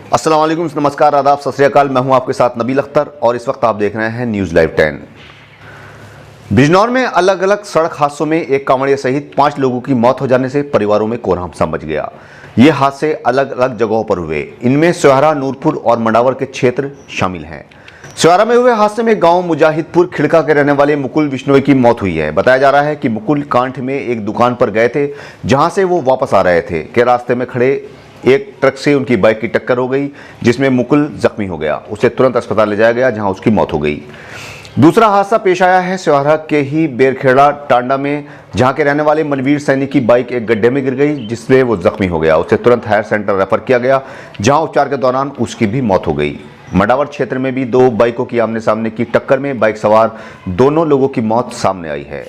अस्सलाम वालेकुम, नमस्कार, आदाब, सत श्री अकाल। मैं हूं आपके साथ नबील अख्तर और इस वक्त आप देख रहे हैं न्यूज़ लाइव 10। बिजनौर में अलग अलग सड़क हादसों में एक कांवड़िया सहित 5 लोगों की मौत हो जाने से परिवारों में कोहराम सा मच गया। ये हादसे अलग अलग जगहों पर हुए। इनमें सोहरा, नूरपुर और मंडावर के क्षेत्र शामिल हैं। सोहरा में हुए हादसे में गांव मुजाहिदपुर खिड़का के रहने वाले मुकुल बिश्नोई की मौत हुई है। बताया जा रहा है कि मुकुल कांठ में एक दुकान पर गए थे, जहां से वो वापस आ रहे थे कि रास्ते में खड़े एक ट्रक से उनकी बाइक की टक्कर हो गई, जिसमें मुकुल जख्मी हो गया। उसे तुरंत अस्पताल ले जाया गया, जहां उसकी मौत हो गई। दूसरा हादसा पेश आया है सोहरा के ही बेरखेड़ा टांडा में, जहां के रहने वाले मनवीर सैनी की बाइक एक गड्ढे में गिर गई, जिसमें वो जख्मी हो गया। उसे तुरंत हायर सेंटर रेफर किया गया, जहां उपचार के दौरान उसकी भी मौत हो गई। मंडावर क्षेत्र में भी 2 बाइकों की आमने सामने की टक्कर में बाइक सवार दोनों लोगों की मौत सामने आई है।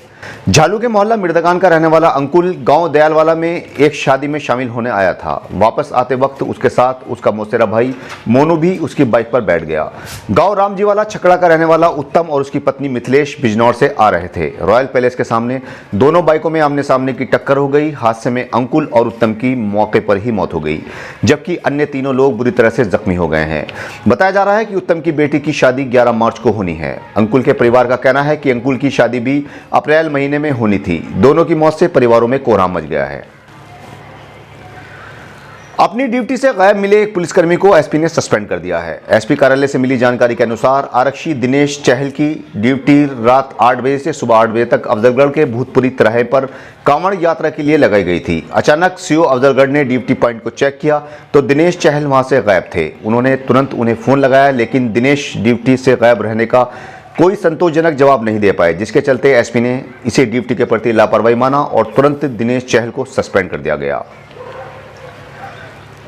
झालू के मोहल्ला मिर्दगान का रहने वाला अंकुल गांव दयालवाला में एक शादी में शामिल होने आया था। वापस आते वक्त उसके साथ उसका मौसेरा भाई मोनू भी उसकी बाइक पर बैठ गया। गांव रामजीवाला छकड़ा का रहने वाला उत्तम और उसकी पत्नी मिथिलेश बिजनौर से आ रहे थे। रॉयल पैलेस के सामने दोनों बाइकों में आमने सामने की टक्कर हो गई। हादसे में अंकुल और उत्तम की मौके पर ही मौत हो गई, जबकि अन्य तीनों लोग बुरी तरह से जख्मी हो गए हैं। बताया जा रहा है कि उत्तम की बेटी की शादी 11 मार्च को होनी है। अंकुल के परिवार का कहना है कि अंकुल की शादी भी अप्रैल महीने में होनी थी। दोनों की मौत से परिवारों में कोहराम मच गया है। अपनी ड्यूटी से गायब मिले एक पुलिसकर्मी को एसपी ने सस्पेंड कर दिया है। एसपी कार्यालय से मिली जानकारी के अनुसार आरक्षी दिनेश चहल की ड्यूटी रात 8 बजे से सुबह 8 बजे तक अफजलगढ़ के भूतपुरी तिराहे पर कांवड़ यात्रा के लिए लगाई गई थी। अचानक सीओ अफजलगढ़ ने ड्यूटी पॉइंट को चेक किया तो दिनेश चहल वहां से गायब थे। उन्होंने तुरंत उन्हें फोन लगाया, लेकिन दिनेश ड्यूटी से गायब रहने का कोई संतोषजनक जवाब नहीं दे पाए, जिसके चलते एसपी ने इसे ड्यूटी के प्रति लापरवाही माना और तुरंत दिनेश चहल को सस्पेंड कर दिया गया।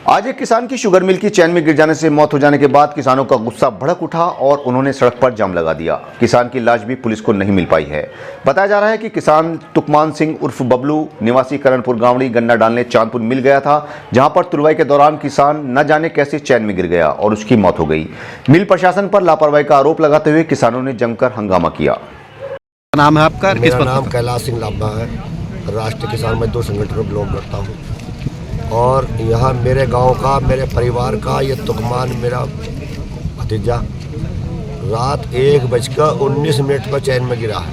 आज एक किसान की शुगर मिल की चैन में गिर जाने से मौत हो जाने के बाद किसानों का गुस्सा भड़क उठा और उन्होंने सड़क पर जाम लगा दिया। किसान की लाश भी पुलिस को नहीं मिल पाई है। बताया जा रहा है कि किसान तुकमान सिंह उर्फ बबलू निवासी करणपुर गांवड़ी गन्ना डालने चांदपुर मिल गया था, जहां पर तुरवाई के दौरान किसान न जाने कैसे चैन में गिर गया और उसकी मौत हो गई। मिल प्रशासन पर लापरवाही का आरोप लगाते हुए किसानों ने जमकर हंगामा किया। नाम है आपका? मेरा नाम कैलाश सिंह लाभा है। राष्ट्रीय किसान मजदूर संगठन में बिलोंग करता हूँ और यहाँ मेरे गांव का, मेरे परिवार का ये तुकमान मेरा भतीजा रात 1:19 पर चैन में गिरा है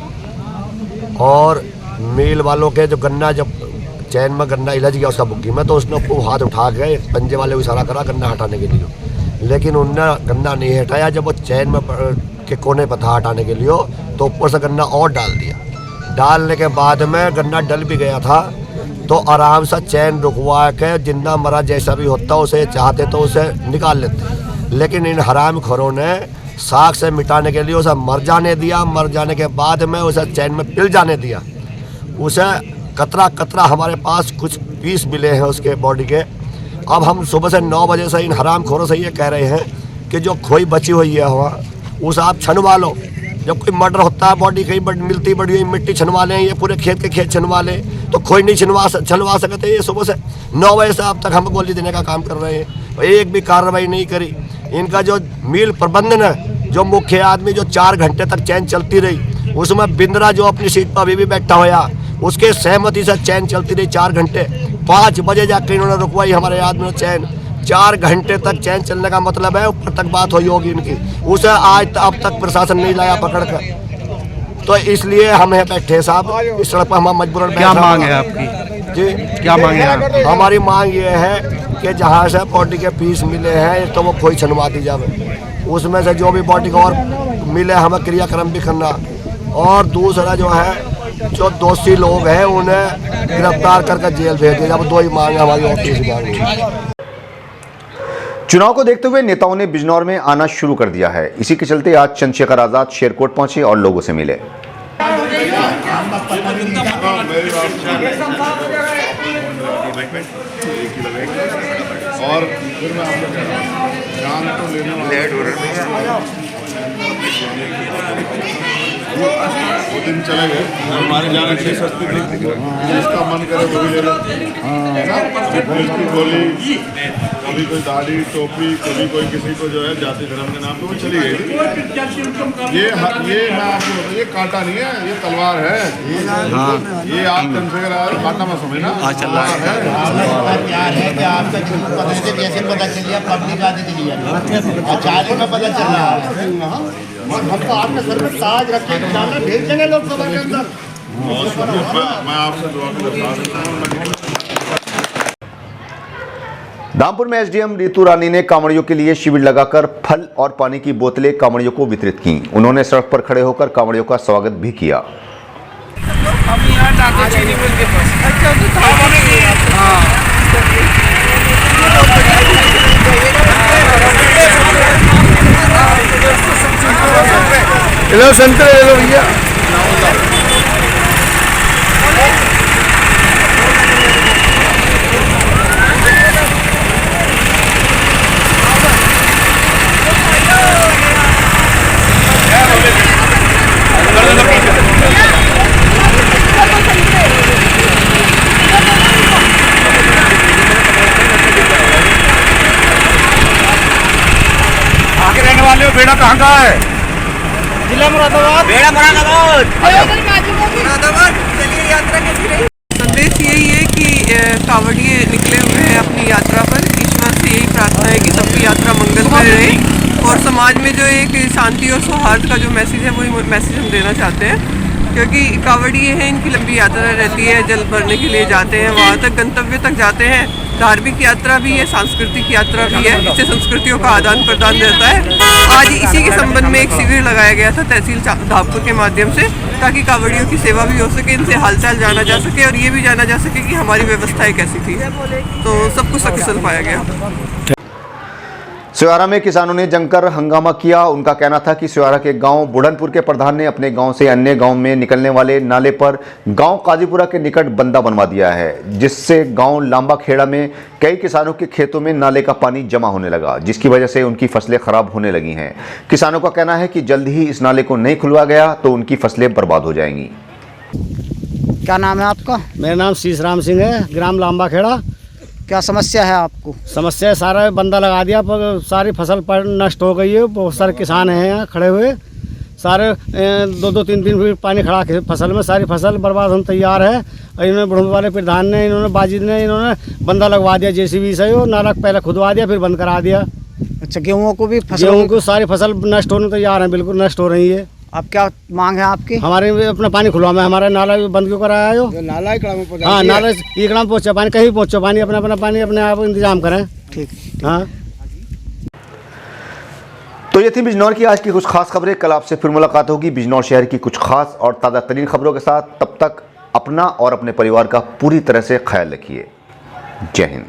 और मिल वालों के जो गन्ना, जब चैन में गन्ना इलझ गया उसका बुग्गी में, तो उसने हाथ उठा के पंजे वाले को इशारा करा गन्ना हटाने के लिए, लेकिन उनने गन्ना नहीं हटाया। जब वो चैन में के कोने पर था हटाने के लिए, तो ऊपर से गन्ना और डाल दिया। डालने के बाद में गन्ना डल भी गया था, तो आराम से चैन रुकवा के जिंदा मरा जैसा भी होता उसे चाहते तो उसे निकाल लेते, लेकिन इन हरामखोरों ने साख से मिटाने के लिए उसे मर जाने दिया। मर जाने के बाद में उसे चैन में पिल जाने दिया। उसे कतरा कतरा हमारे पास कुछ पीस मिले हैं उसके बॉडी के। अब हम सुबह से 9 बजे से इन हरामखोरों से ये कह रहे हैं कि जो खोई बची हुई है वहाँ उसे आप छनवा लो। जब कोई मर्डर होता है, बॉडी कहीं मिलती बड़ी हुई, मिट्टी छनवा लें, ये पूरे खेत के खेत छनवा लें, तो कोई नहीं छनवा सकते। ये सुबह से 9 बजे से अब तक हम गोली देने का काम कर रहे हैं, एक भी कार्रवाई नहीं करी। इनका जो मिल प्रबंधन है, जो मुख्य आदमी जो 4 घंटे तक चैन चलती रही, उसमें बिंद्रा जो अपनी सीट पर अभी भी बैठा हुआ, उसके सहमति से चैन चलती रही 4 घंटे। 5 बजे जाकर इन्होंने रुकवाई हमारे आदमी ने चैन। 4 घंटे तक चैन चलने का मतलब है ऊपर तक बात हुई होगी इनकी, उसे आज अब तक प्रशासन नहीं लाया पकड़ कर। तो इसलिए हम यहाँ बैठे साहब, इस सड़क पर हम मजबूरन। क्या मांग है आपकी? जी, क्या मांग है? हमारी मांग ये है कि जहाँ से बॉडी के पीस मिले हैं, एक तो वो खोई छनवा दी जाए, उसमें से जो भी बॉडी को और मिले हमें क्रियाक्रम भी करना, और दूसरा जो है जो दोषी लोग हैं उन्हें गिरफ्तार करके जेल भेज दिया। अब 2 ही मांग है हमारी और तीसरी मांग है। चुनाव को देखते हुए नेताओं ने बिजनौर में आना शुरू कर दिया है। इसी के चलते आज चंद्रशेखर आजाद शेरकोट पहुंचे और लोगों से मिले। और फिर मैं आपको कह रहा हूँ जान तो लेने वो दिन चले गए, हमारी जान अच्छी सस्ती थी, जिसका मन करे वो भी ले लो। पुलिस की गोली कभी कोई दाढ़ी टोपी, कभी कोई किसी को जो है जाति धर्म के नाम पे वो चली गई थी। ये मैं आपको बताऊं, ये कांटा नहीं है, ये तलवार है। ये आप कम से कम कांटा मत समझना, तलवार है। प्यार है कि आपका जैसे पता चल गया, पब्लिक आदि के लिए अचानक में पता चल रहा है। और हम तो आपके सर में ताज रख के इंशाल्लाह भेज देंगे लोकसभा के अंदर। मैं आपसे दुआ की दरख्वास्त करता हूं। धामपुर में एसडीएम रीतू रानी ने कांवड़ियों के लिए शिविर लगाकर फल और पानी की बोतलें कांवड़ियों को वितरित की। उन्होंने सड़क पर खड़े होकर कांवड़ियों का स्वागत भी किया। लो संतरे ले लो भैया। आगे रहने वाले हो, बेड़ा कहाँ का है? जिला मुरादाबाद, बेड़ा मुरादाबाद। संदेश यही है कि कांवड़िए निकले हुए हैं अपनी यात्रा पर। ईश्वर से यही प्रार्थना है कि सबकी यात्रा मंगलमय रहे और समाज में जो एक शांति और सौहार्द का जो मैसेज है वही मैसेज हम देना चाहते हैं, क्योंकि कांवड़िए हैं, इनकी लंबी यात्रा रहती है, जल भरने के लिए जाते हैं, वहाँ तक गंतव्य तक जाते हैं। धार्मिक यात्रा भी है, सांस्कृतिक यात्रा भी है, इससे संस्कृतियों का आदान प्रदान रहता है। आज इसी के संबंध में एक शिविर लगाया गया था तहसील धामपुर के माध्यम से, ताकि कांवड़ियों की सेवा भी हो सके, इनसे हालचाल जाना जा सके और ये भी जाना जा सके कि हमारी व्यवस्थाएं कैसी थी। तो सब कुछ सकुशल पाया गया। सिवारा में किसानों ने जमकर हंगामा किया। उनका कहना था कि सिवारा के गांव बुढ़नपुर के प्रधान ने अपने गांव से अन्य गांव में निकलने वाले नाले पर गांव काजीपुरा के निकट बंदा बनवा दिया है, जिससे गांव लांबा खेड़ा में कई किसानों के खेतों में नाले का पानी जमा होने लगा, जिसकी वजह से उनकी फसलें खराब होने लगी हैं। किसानों का कहना है कि जल्द ही इस नाले को नहीं खुलवा गया तो उनकी फसलें बर्बाद हो जाएंगी। क्या नाम है आपका? मेरा नाम शीश राम सिंह है, ग्राम लांबा खेड़ा। क्या समस्या है आपको? समस्या सारा बंदा लगा दिया पर सारी फसल पर नष्ट हो गई है। बहुत सारे किसान हैं यहाँ खड़े हुए, सारे 2-2 3-3 फीट पानी खड़ा के फसल में सारी फसल बर्बाद होने तैयार है। और इन्होंने बुढ़नपुर वाले प्रधान ने, इन्होंने बाजिद ने, इन्होंने बंदा लगवा दिया जेसीबी से, वो नाला पहले खुदवा दिया फिर बंद करा दिया। अच्छा, गेहूँ को भी फसल? गेहूँ को सारी फसल नष्ट होने तैयार है, बिल्कुल नष्ट हो रही है। अब क्या मांग है आपकी? हमारे अपना पानी खुलवा में, हमारा नाला बंद क्यों कराया है? नाला ही हाँ, नाला इकड़ा में पहुँचा पानी, कहीं पहुँचो पानी, अपना पानी अपने आप इंतजाम करें। ठीक। हाँ, तो ये थी बिजनौर की आज की कुछ खास खबरें। कल आपसे फिर मुलाकात होगी बिजनौर शहर की कुछ खास और ताज़ा तरीन खबरों के साथ। तब तक अपना और अपने परिवार का पूरी तरह से ख्याल रखिए। जय हिंद।